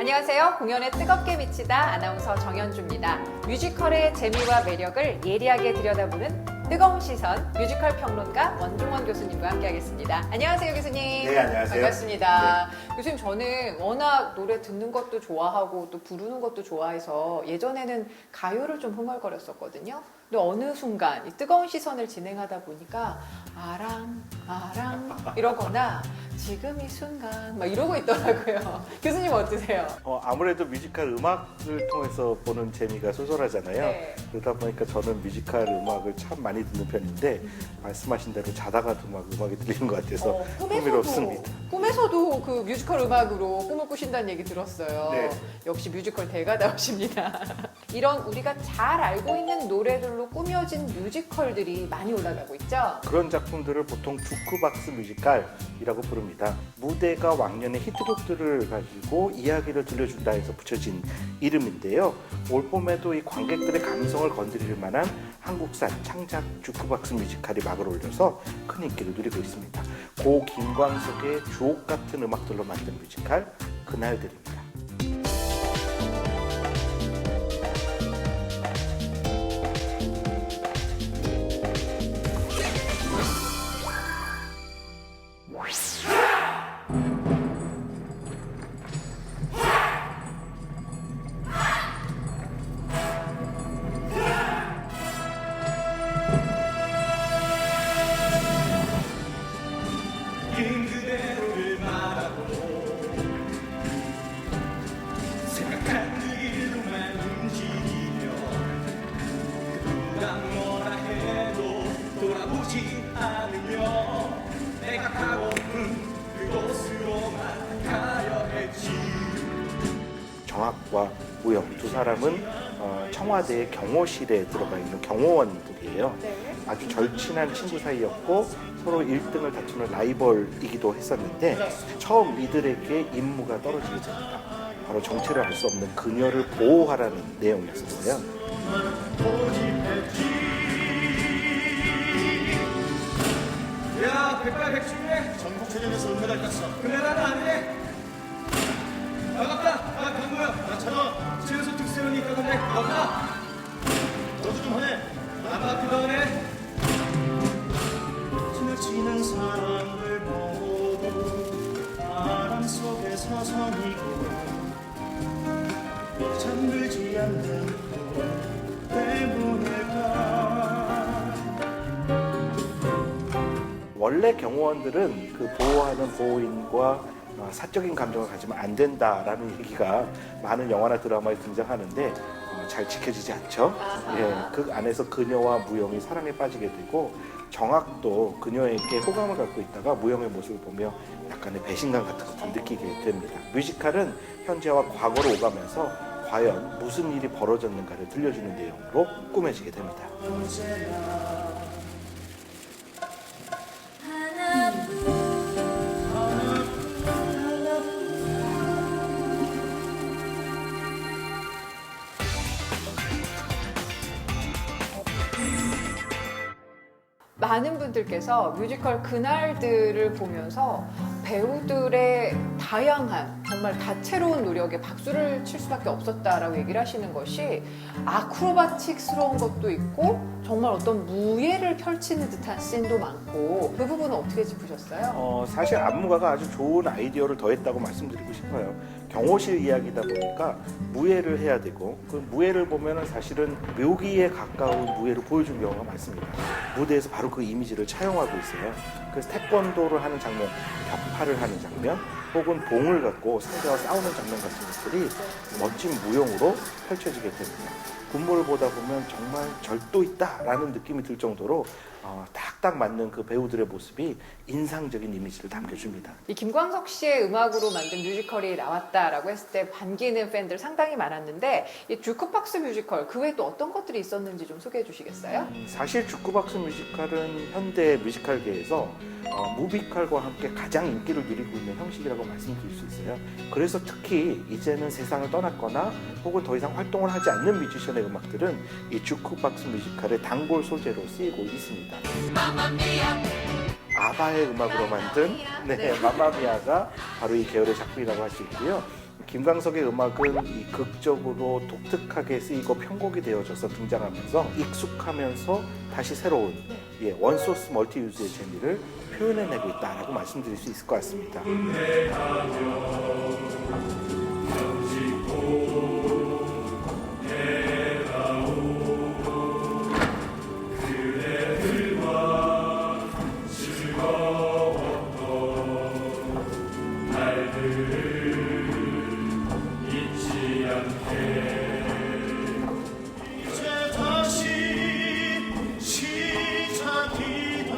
안녕하세요. 공연에 뜨겁게 비치다 아나운서 정현주입니다. 뮤지컬의 재미와 매력을 예리하게 들여다보는 뜨거운 시선 뮤지컬 평론가 원중원 교수님과 함께하겠습니다. 안녕하세요, 교수님. 네, 안녕하세요. 반갑습니다. 교수님, 저는 워낙 노래 듣는 것도 좋아하고 또 부르는 것도 좋아해서 예전에는 가요를 좀 흥얼거렸었거든요. 근데 어느 순간 이 뜨거운 시선을 진행하다 보니까 아랑 이러거나 지금 이 순간 막 이러고 있더라고요. 교수님 어떠세요? 아무래도 뮤지컬 음악을 통해서 보는 재미가 쏠쏠하잖아요. 네. 그러다 보니까 저는 뮤지컬 음악을 참 많이 듣는 편인데 말씀하신 대로 자다가도 막 음악이 들리는 것 같아서 흥미롭습니다. 꿈에서도 그 뮤지컬 음악으로 꿈을 꾸신다는 얘기 들었어요. 네. 역시 뮤지컬 대가다우십니다. 이런 우리가 잘 알고 있는 노래들로 꾸며진 뮤지컬들이 많이 올라가고 있죠. 그런 작품들을 보통 주크박스 뮤지컬이라고 부릅니다. 무대가 왕년의 히트곡들을 가지고 이야기를 들려준다 해서 붙여진 이름인데요. 올 봄에도 이 관객들의 감성을 건드릴 만한 한국산 창작 주크박스 뮤지컬이 막을 올려서 큰 인기를 누리고 있습니다. 고 김광석의 주옥 같은 음악들로 만든 뮤지컬 그날들입니다. 그대로를 말하고 생각한 그 일로만 움직이며 누가 뭐라 해도 돌아보지 않으며 내가 가고픈 그곳으로만 가야 했지. 정학과 우영 두 사람은 청와대의 경호실에 들어가 있는 경호원들이에요. 네. 아주 절친한 친구 사이였고 서로 1등을 다투는 라이벌이기도 했었는데 처음 이들에게 임무가 떨어지게 됩니다. 바로 정체를 알 수 없는 그녀를 보호하라는 내용이었어요. 야, 백발백중에 전국체전에서 은메달 땄어. 금메달은 아니네. 반갑다. 나 강구야. 나 찬원. 최연소 특수연이 있다던데. 반갑다. 너도 좀 하네. 나만 그다음에 지나치는 사람들 모두 바람 속에 서성이고 잠들지 않는 것 때문일까. 원래 경호원들은 그 보호하는 보호인과 사적인 감정을 가지면 안 된다라는 얘기가 많은 영화나 드라마에 등장하는데 잘 지켜지지 않죠. 예, 그 안에서 그녀와 무영이 사랑에 빠지게 되고 정학도 그녀에게 호감을 갖고 있다가 무영의 모습을 보며 약간의 배신감 같은 것을 느끼게 됩니다. 뮤지컬은 현재와 과거로 오가면서 과연 무슨 일이 벌어졌는가를 들려주는 내용으로 꾸며지게 됩니다. 많은 분들께서 뮤지컬 그날들을 보면서 배우들의 다양한 정말 다채로운 노력에 박수를 칠 수밖에 없었다라고 얘기를 하시는 것이 아크로바틱스러운 것도 있고 정말 어떤 무예를 펼치는 듯한 씬도 많고 그 부분은 어떻게 짚으셨어요? 사실 안무가가 아주 좋은 아이디어를 더했다고 말씀드리고 싶어요. 경호실 이야기다 보니까 무예를 해야 되고 그 무예를 보면은 사실은 묘기에 가까운 무예를 보여준 경우가 많습니다. 무대에서 바로 그 이미지를 차용하고 있어요. 그래서 태권도를 하는 장면, 격파를 하는 장면, 혹은 봉을 갖고 상대와 싸우는 장면 같은 것들이 멋진 무용으로 펼쳐지게 됩니다. 군무를 보다 보면 정말 절도 있다라는 느낌이 들 정도로 딱딱 맞는 그 배우들의 모습이 인상적인 이미지를 담겨줍니다. 이 김광석 씨의 음악으로 만든 뮤지컬이 나왔다라고 했을 때 반기는 팬들 상당히 많았는데 이 주크박스 뮤지컬 그 외에 또 어떤 것들이 있었는지 좀 소개해 주시겠어요? 사실 주크박스 뮤지컬은 현대 뮤지컬계에서 무비컬과 함께 가장 인기를 누리고 있는 형식이라고 말씀드릴 수 있어요. 그래서 특히 이제는 세상을 떠났거나 혹은 더 이상 활동을 하지 않는 뮤지션의 음악들은 이 주크박스 뮤지컬의 단골 소재로 쓰이고 있습니다. 아바의 음악으로 만든 맘마미아가 바로 이 계열의 작품이라고 할 수 있고요. 김광석의 음악은 이 극적으로 독특하게 쓰이고 편곡이 되어져서 등장하면서 익숙하면서 다시 새로운 원소스 멀티유즈의 재미를 표현해내고 있다라고 말씀드릴 수 있을 것 같습니다. 이제 다시 시작이다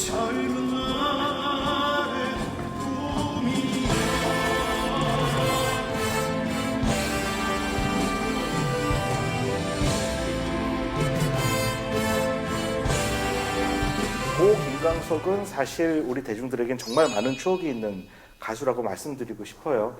젊은 날의 꿈이 고 김광석은 사실 우리 대중들에겐 정말 많은 추억이 있는 가수라고 말씀드리고 싶어요.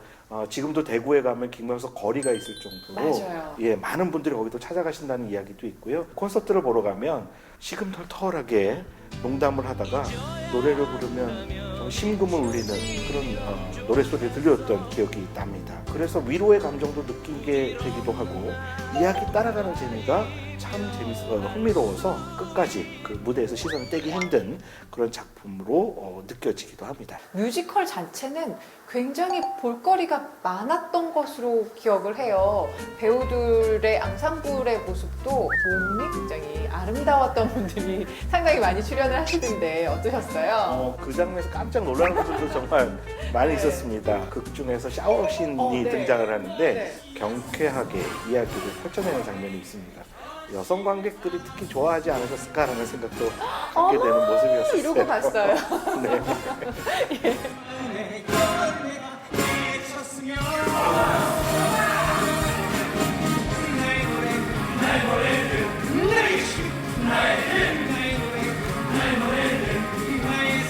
지금도 대구에 가면 김광석 거리가 있을 정도로 맞아요. 많은 분들이 거기도 찾아가신다는 이야기도 있고요. 콘서트를 보러 가면 시금털털하게 농담을 하다가 노래를 부르면 좀 심금을 울리는 그런 노래소리를 들렸던 기억이 납니다. 그래서 위로의 감정도 느끼게 되기도 하고 이야기 따라가는 재미가 참 흥미로워서 끝까지 그 무대에서 시선을 떼기 힘든 그런 작품으로 느껴지기도 합니다. 뮤지컬 자체는 굉장히 볼거리가 많았던 것으로 기억을 해요. 배우들의 앙상블의 모습도 몸이 굉장히 아름다웠던 분들이 상당히 많이 출연을 하시던데 어떠셨어요? 그 장면에서 깜짝 놀라는 분들도 정말 많이 있었습니다. 극 중에서 샤워씬이 네. 등장을 하는데 네. 경쾌하게 이야기를 펼쳐내는 장면이 있습니다. 여성 관객들이 특히 좋아하지 않으셨을까라는 생각도 갖게 되는 모습이었어요. 이러고 봤어요. 네. 내 겨울에 쳤으면 나의 노래 나의 노래는 나의 춤 나의 노래 나의 노래는 나의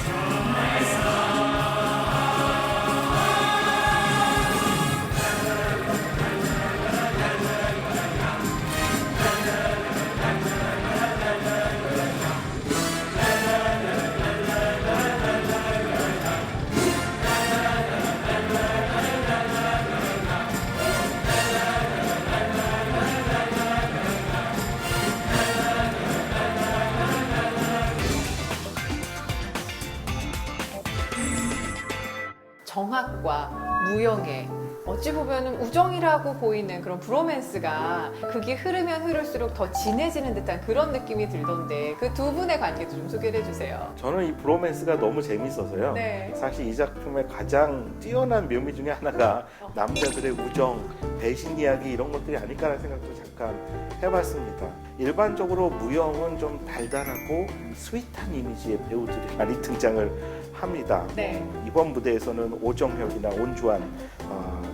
정학과 무영의 어찌 보면 우정이라고 보이는 그런 브로맨스가 극이 흐르면 흐를수록 더 진해지는 듯한 그런 느낌이 들던데 그 두 분의 관계도 좀 소개를 해주세요. 저는 이 브로맨스가 너무 재밌어서요. 네. 사실 이 작품의 가장 뛰어난 묘미 중에 하나가 남자들의 우정, 배신 이야기 이런 것들이 아닐까라는 생각도 잠깐 해봤습니다. 일반적으로 무영은 좀 달달하고 스윗한 이미지의 배우들이 많이 등장을 합니다. 네. 이번 무대에서는 오정혁이나 온주환,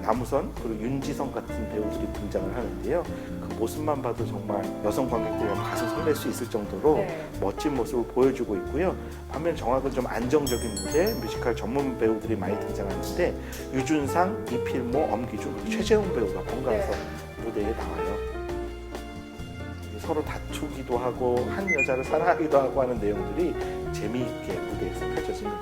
남우선 그리고 윤지성 같은 배우들이 등장을 하는데요. 그 모습만 봐도 정말 여성 관객들이 가슴 설렐 수 있을 정도로 네. 멋진 모습을 보여주고 있고요. 반면 정학은 좀 안정적인 무대, 뮤지컬 전문 배우들이 많이 등장하는데 유준상, 이필모, 엄기준, 그리고 최재훈 배우가 번갈아서 무대에 나와요. 서로 다투기도 하고 한 여자를 사랑하기도 하고 하는 내용들이 재미있게 무대에서 펼쳐집니다.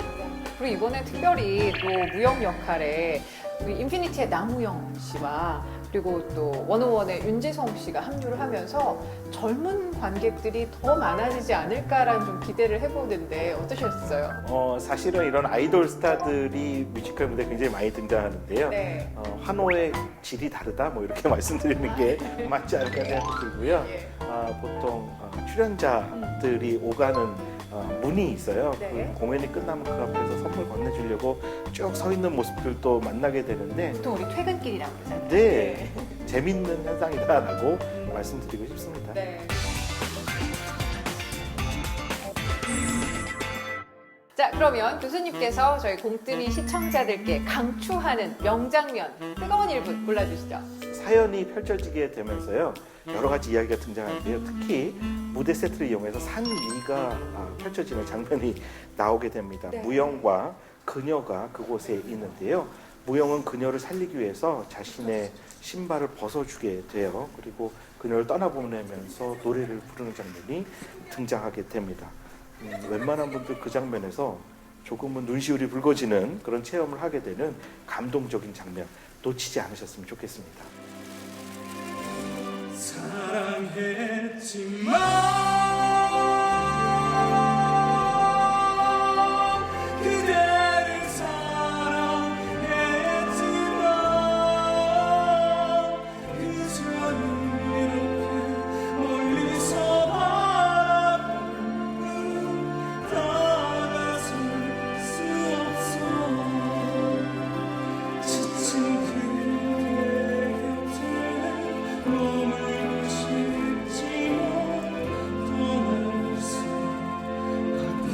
그리고 이번에 특별히 또 무영 역할에 우리 인피니티의 남우영 씨와 그리고 또 원어원의 윤지성 씨가 합류를 하면서 젊은 관객들이 더 많아지지 않을까라는 좀 기대를 해보는데 어떠셨어요? 사실은 이런 아이돌 스타들이 뮤지컬 무대에 굉장히 많이 등장하는데요. 네. 환호의 질이 다르다 뭐 이렇게 말씀드리는 게 맞지 않을까 생각이 들고요. 예. 보통 출연자들이 오가는 문이 있어요. 네. 그 공연이 끝나면 그 앞에서 선물 건네주려고 쭉 서 있는 모습들도 만나게 되는데 보통 우리 퇴근길이라고 그러잖아요. 네, 재밌는 현상이다라고 말씀드리고 싶습니다. 네. 자, 그러면 교수님께서 저희 공뜨리 시청자들께 강추하는 명장면 뜨거운 1분 골라주시죠. 사연이 펼쳐지게 되면서요. 여러 가지 이야기가 등장하는데요. 특히 무대 세트를 이용해서 산 위가 펼쳐지는 장면이 나오게 됩니다. 네. 무영과 그녀가 그곳에 있는데요. 무영은 그녀를 살리기 위해서 자신의 신발을 벗어주게 돼요. 그리고 그녀를 떠나보내면서 노래를 부르는 장면이 등장하게 됩니다. 웬만한 분들 그 장면에서 조금은 눈시울이 붉어지는 그런 체험을 하게 되는 감동적인 장면 놓치지 않으셨으면 좋겠습니다. 사랑했지만 그대를 사랑했지만 그저 이렇게 멀리서 바라보는 다가설 수 없어 지친 그대 곁에 머물고 싶지만 떠날 수 없게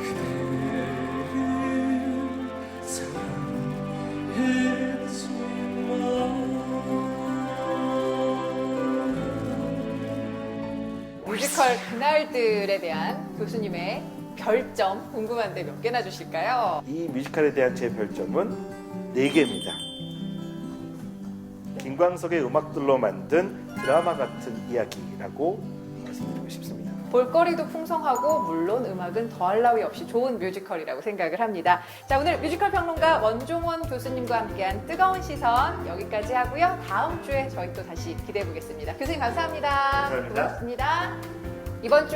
그대를 사랑했지만 뮤지컬 그날들에 대한 교수님의 별점 궁금한데 몇 개나 주실까요? 이 뮤지컬에 대한 제 별점은 4개입니다. 김광석의 음악들로 만든 드라마 같은 이야기라고 말씀드리고 싶습니다. 볼거리도 풍성하고 물론 음악은 더할 나위 없이 좋은 뮤지컬이라고 생각을 합니다. 자, 오늘 뮤지컬 평론가 원종원 교수님과 함께한 뜨거운 시선 여기까지 하고요. 다음 주에 저희 또 다시 기대해 보겠습니다. 교수님 감사합니다. 감사합니다. 고맙습니다. 이번 주